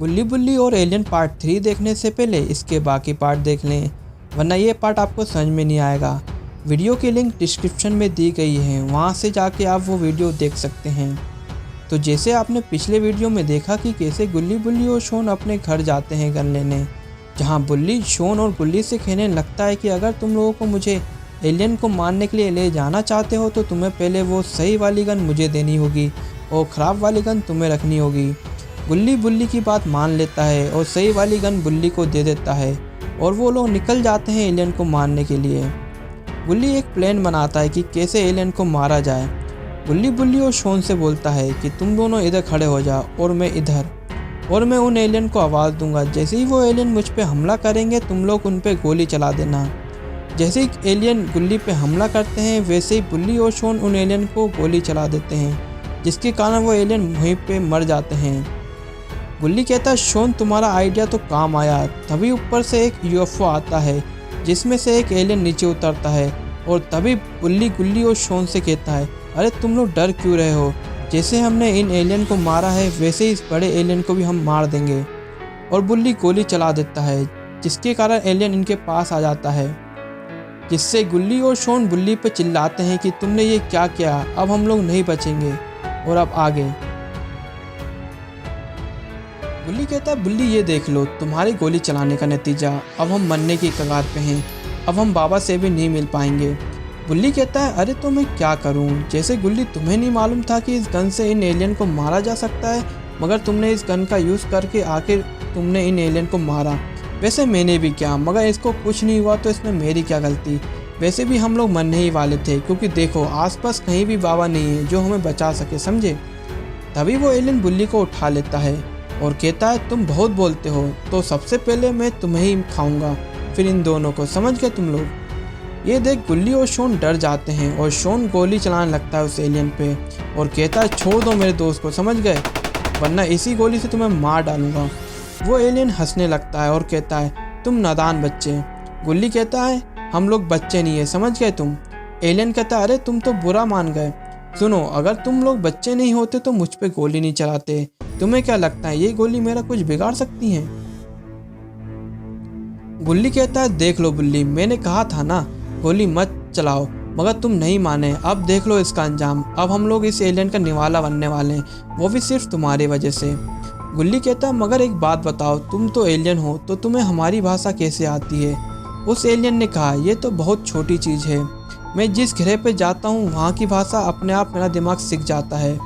गुल्ली बुल्ली और alien part 3 देखने से पहले इसके बाकी पार्ट देख लें, वरना ये पार्ट आपको समझ में नहीं आएगा। वीडियो की लिंक डिस्क्रिप्शन में दी गई है, वहाँ से जाके आप वो वीडियो देख सकते हैं। तो जैसे आपने पिछले वीडियो में देखा कि कैसे गुल्ली बुल्ली और शॉन अपने घर जाते हैं गन लेने, जहाँ बुल्ली शॉन और गुल्ली से कहने लगता है कि अगर तुम लोगों को मुझे एलियन को मारने के लिए ले जाना चाहते हो तो तुम्हें पहले वो सही वाली गन मुझे देनी होगी और ख़राब वाली गन तुम्हें रखनी होगी। गुल्ली बुल्ली की बात मान लेता है और सही वाली गन बुल्ली को दे देता है और वो लोग निकल जाते हैं एलियन को मारने के लिए। गुल्ली एक प्लान बनाता है कि कैसे एलियन को मारा जाए। गुल्ली बुल्ली और शॉन से बोलता है कि तुम दोनों इधर खड़े हो जाओ और मैं इधर, और मैं उन एलियन को आवाज़ दूंगा। जैसे ही वो एलियन मुझ पे हमला करेंगे तुम लोग उन पे गोली चला देना। जैसे ही एलियन गुल्ली पे हमला करते हैं वैसे ही बुल्ली और शॉन उन एलियन को गोली चला देते हैं, जिसके कारण वो एलियन वहीं पे मर जाते हैं। गुल्ली कहता है शॉन तुम्हारा आइडिया तो काम आया। तभी ऊपर से एक यूएफओ आता है जिसमें से एक एलियन नीचे उतरता है और तभी बुल्ली गुल्ली और शॉन से कहता है अरे तुम लोग डर क्यों रहे हो, जैसे हमने इन एलियन को मारा है वैसे ही इस बड़े एलियन को भी हम मार देंगे। और बुल्ली गोली चला देता है जिसके कारण एलियन इनके पास आ जाता है, जिससे गुल्ली और शॉन बुल्ली पर चिल्लाते हैं कि तुमने ये क्या किया, अब हम लोग नहीं बचेंगे और अब आगे। गुल्ली कहता है बुल्ली ये देख लो तुम्हारी गोली चलाने का नतीजा, अब हम मरने की कगार पे हैं, अब हम बाबा से भी नहीं मिल पाएंगे। गुल्ली कहता है अरे तो मैं क्या करूं, जैसे गुल्ली तुम्हें नहीं मालूम था कि इस गन से इन एलियन को मारा जा सकता है, मगर तुमने इस गन का यूज़ करके आखिर तुमने इन एलियन को मारा। वैसे मैंने भी क्या, मगर इसको कुछ नहीं हुआ तो इसमें मेरी क्या गलती। वैसे भी हम लोग मरने ही वाले थे क्योंकि देखो आसपास कहीं भी बाबा नहीं है जो हमें बचा सके, समझे। तभी वो एलियन बुल्ली को उठा लेता है और कहता है तुम बहुत बोलते हो, तो सबसे पहले मैं तुम्हें ही खाऊंगा, फिर इन दोनों को, समझ गए तुम लोग। ये देख गुल्ली और शॉन डर जाते हैं और शॉन गोली चलाने लगता है उस एलियन पे और कहता है छोड़ दो मेरे दोस्त को, समझ गए, वरना इसी गोली से तुम्हें मार डालूंगा। वो एलियन हंसने लगता है और कहता है तुम नादान बच्चे। गुल्ली कहता है हम लोग बच्चे नहीं है, समझ गए तुम। एलियन कहता है अरे तुम तो बुरा मान गए, सुनो अगर तुम लोग बच्चे नहीं होते तो मुझ पे गोली नहीं चलाते। तुम्हें क्या लगता है ये गोली मेरा कुछ बिगाड़ सकती है। गुल्ली कहता है देख लो बुल्ली, मैंने कहा था ना गोली मत चलाओ, मगर तुम नहीं माने। अब देख लो इसका अंजाम, अब हम लोग इस एलियन का निवाला बनने वाले हैं, वो भी सिर्फ तुम्हारी वजह से। गुल्ली कहता है मगर एक बात बताओ, तुम तो एलियन हो तो तुम्हें हमारी भाषा कैसे आती है। उस एलियन ने कहा ये तो बहुत छोटी चीज़ है, मैं जिस ग्रह पे जाता हूँ वहाँ की भाषा अपने आप मेरा दिमाग सीख जाता है।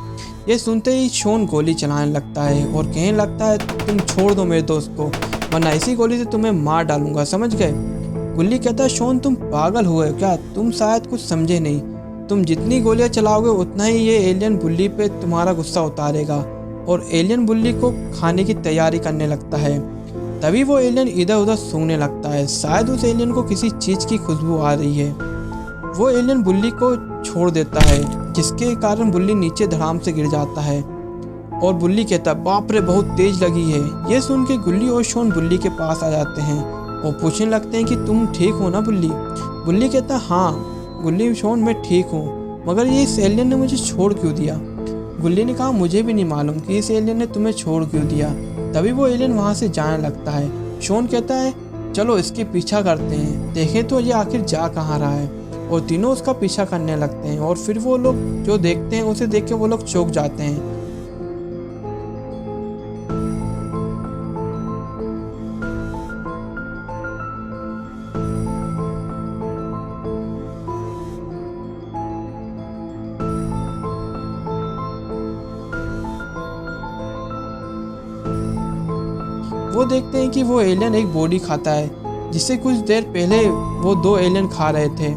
ये सुनते ही शॉन गोली चलाने लगता है और कहने लगता है तुम छोड़ दो मेरे दोस्त को, वरना इसी गोली से तुम्हें मार डालूंगा, समझ गए। गुल्ली कहता है शॉन तुम पागल हुए क्या, तुम शायद कुछ समझे नहीं। तुम जितनी गोलियां चलाओगे उतना ही ये एलियन बुल्ली पे तुम्हारा गुस्सा उतारेगा और एलियन बुल्ली को खाने की तैयारी करने लगता है। तभी वो एलियन इधर उधर सूंघने लगता है, शायद उस एलियन को किसी चीज़ की खुशबू आ रही है। वो एलियन बुल्ली को छोड़ देता है जिसके कारण बुल्ली नीचे धड़ाम से गिर जाता है और बुल्ली कहता है बाप रे बहुत तेज लगी है। ये सुन के गुल्ली और शॉन बुल्ली के पास आ जाते हैं और पूछने लगते हैं कि तुम ठीक हो ना बुल्ली। बुल्ली कहता है हाँ गुल्ली शॉन मैं ठीक हूँ, मगर ये इस एलियन ने मुझे छोड़ क्यों दिया। गुल्ली ने कहा मुझे भी नहीं मालूम कि इस एलियन ने तुम्हें छोड़ क्यों दिया। तभी वो एलियन वहाँ से जाने लगता है। शॉन कहता है चलो इसके पीछा करते हैं, देखें तो ये आखिर जा कहाँ रहा है। और तीनों उसका पीछा करने लगते हैं और फिर वो लोग जो देखते हैं उसे देख के वो लोग चौंक जाते हैं। वो देखते हैं कि वो एलियन एक बॉडी खाता है जिसे कुछ देर पहले वो दो एलियन खा रहे थे।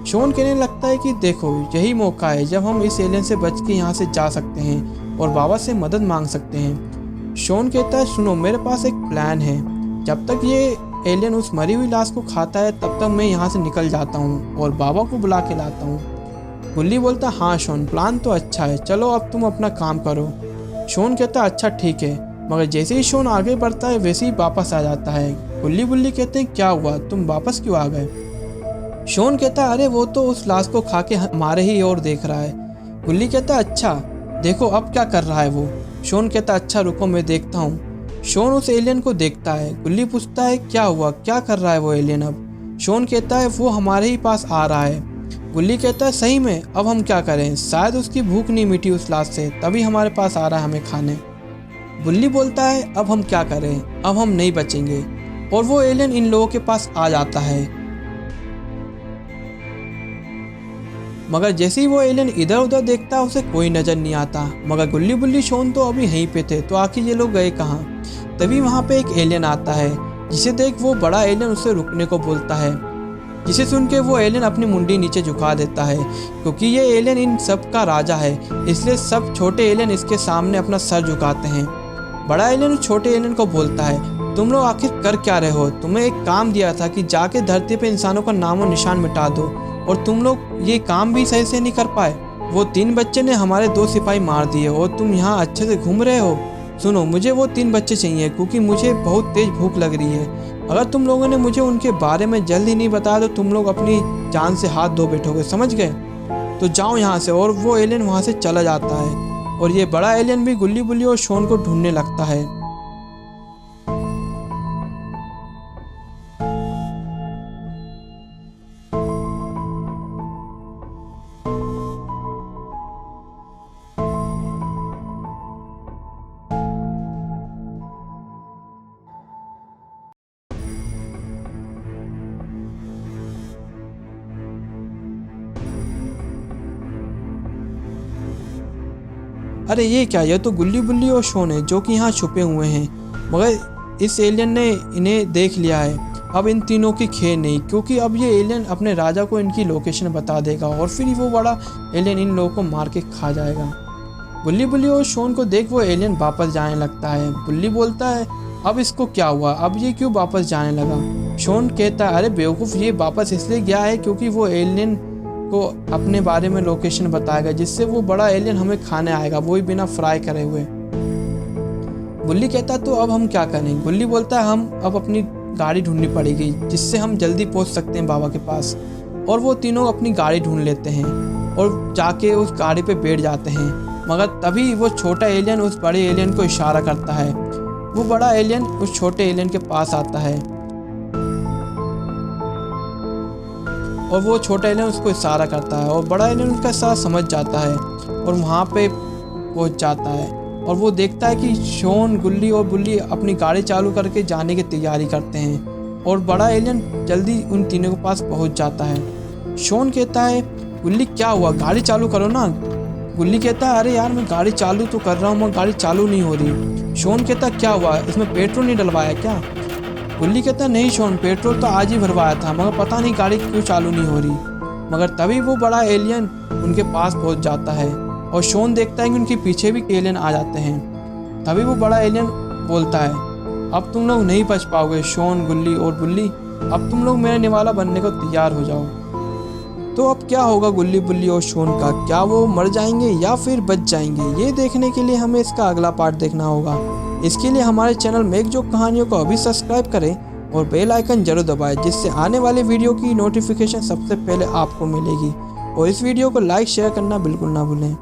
शॉन कहने लगता है कि देखो यही मौका है जब हम इस एलियन से बच के यहाँ से जा सकते हैं और बाबा से मदद मांग सकते हैं। शॉन कहता है सुनो मेरे पास एक प्लान है, जब तक ये एलियन उस मरी हुई लाश को खाता है तब तक मैं यहाँ से निकल जाता हूँ और बाबा को बुला के लाता हूँ। गुल्ली बोलता हाँ शॉन प्लान तो अच्छा है, चलो अब तुम अपना काम करो। शॉन कहता है अच्छा ठीक है, मगर जैसे ही शॉन आगे बढ़ता है वैसे ही वापस आ जाता है। गुल्ली बुल्ली कहते हैं क्या हुआ, तुम वापस क्यों आ गए। शॉन कहता है अरे वो तो उस लाश को खा के हमारे ही ओर देख रहा है। गुल्ली कहता है अच्छा देखो अब क्या कर रहा है वो। शॉन कहता अच्छा रुको मैं देखता हूँ। शॉन उस एलियन को देखता है। गुल्ली पूछता है क्या हुआ, क्या कर रहा है वो एलियन अब। शॉन कहता है वो हमारे ही पास आ रहा है। गुल्ली कहता है सही में, अब हम क्या करें, शायद उसकी भूख नहीं मिटी उस लाश से, तभी हमारे पास आ रहा है हमें खाने। गुल्ली बोलता है अब हम क्या करें, अब हम नहीं बचेंगे। और वो एलियन इन लोगों के पास आ जाता है। मगर जैसे ही वो एलियन इधर उधर देखता है उसे कोई नज़र नहीं आता। मगर गुल्ली बुल्ली शॉन तो अभी यहीं पे थे, तो आखिर ये लोग गए कहाँ। तभी वहाँ पे एक एलियन आता है, जिसे देख वो बड़ा एलियन उसे रुकने को बोलता है। जिसे सुन के वो एलियन अपनी मुंडी नीचे झुका देता है, क्योंकि ये एलियन इन सब का राजा है, इसलिए सब छोटे एलियन इसके सामने अपना सर झुकाते हैं। बड़ा एलियन छोटे एलियन को बोलता है तुम लोग आखिर कर क्या रहे हो, तुम्हें एक काम दिया था कि जाके धरती पे इंसानों का नामो निशान मिटा दो, और तुम लोग ये काम भी सही से नहीं कर पाए। वो 3 बच्चे ने हमारे 2 सिपाही मार दिए और तुम यहाँ अच्छे से घूम रहे हो। सुनो, मुझे वो 3 बच्चे चाहिए, क्योंकि मुझे बहुत तेज भूख लग रही है। अगर तुम लोगों ने मुझे उनके बारे में जल्दी नहीं बताया तो तुम लोग अपनी जान से हाथ धो बैठोगे, समझ गए। तो जाओ यहाँ से। और वो एलियन वहाँ से चला जाता है। और ये बड़ा एलियन भी गुल्ली बुल्ली और शॉन को ढूंढने लगता है। अरे ये क्या, ये तो गुल्ली बुल्ली और शॉन है जो कि यहाँ छुपे हुए हैं। मगर इस एलियन ने इन्हें देख लिया है। अब इन तीनों की खेल नहीं, क्योंकि अब ये एलियन अपने राजा को इनकी लोकेशन बता देगा और फिर वो बड़ा एलियन इन लोगों को मार के खा जाएगा। गुल्ली बुल्ली और शॉन को देख वो एलियन वापस जाने लगता है। गुल्ली बोलता है अब इसको क्या हुआ, अब ये क्यों वापस जाने लगा। शॉन कहता है अरे बेवकूफ़, ये वापस इसलिए गया है क्योंकि वो एलियन को अपने बारे में लोकेशन बताएगा, जिससे वो बड़ा एलियन हमें खाने आएगा, वो भी बिना फ्राई करे हुए। गुल्ली कहता तो अब हम क्या करें। गुल्ली बोलता है हम अब अपनी गाड़ी ढूंढनी पड़ेगी, जिससे हम जल्दी पहुंच सकते हैं बाबा के पास। और वो तीनों अपनी गाड़ी ढूंढ लेते हैं और जाके उस गाड़ी पे बैठ जाते हैं। मगर तभी वो छोटा एलियन उस बड़े एलियन को इशारा करता है। वो बड़ा एलियन उस छोटे एलियन के पास आता है और वो छोटा एलियन उसको इशारा करता है और बड़ा एलियन उसका इशारा समझ जाता है और वहाँ पे पहुँच जाता है। और वो देखता है कि शॉन, गुल्ली और बुल्ली अपनी गाड़ी चालू करके जाने की तैयारी करते हैं और बड़ा एलियन जल्दी उन तीनों के पास पहुँच जाता है। शॉन कहता है गुल्ली क्या हुआ, गाड़ी चालू करो ना। गुल्ली कहता है अरे यार मैं गाड़ी चालू तो कर रहा हूँ मगर गाड़ी चालू नहीं हो रही। शॉन कहता है क्या हुआ, इसमें पेट्रोल नहीं डलवाया क्या। गुल्ली कहता नहीं शॉन, पेट्रोल तो आज ही भरवाया था मगर पता नहीं गाड़ी क्यों चालू नहीं हो रही। मगर तभी वो बड़ा एलियन उनके पास पहुंच जाता है और शॉन देखता है कि उनके पीछे भी एलियन आ जाते हैं। तभी वो बड़ा एलियन बोलता है अब तुम लोग नहीं बच पाओगे शॉन, गुल्ली और बुल्ली, अब तुम लोग मेरे निवाला बनने को तैयार हो जाओ। तो अब क्या होगा गुल्ली बुल्ली और शॉन का, क्या वो मर जाएंगे या फिर बच जाएंगे, ये देखने के लिए हमें इसका अगला पार्ट देखना होगा। इसके लिए हमारे चैनल मेक जोक कहानियों को अभी सब्सक्राइब करें और बेल आइकन जरूर दबाएं, जिससे आने वाले वीडियो की नोटिफिकेशन सबसे पहले आपको मिलेगी। और इस वीडियो को लाइक शेयर करना बिल्कुल ना भूलें।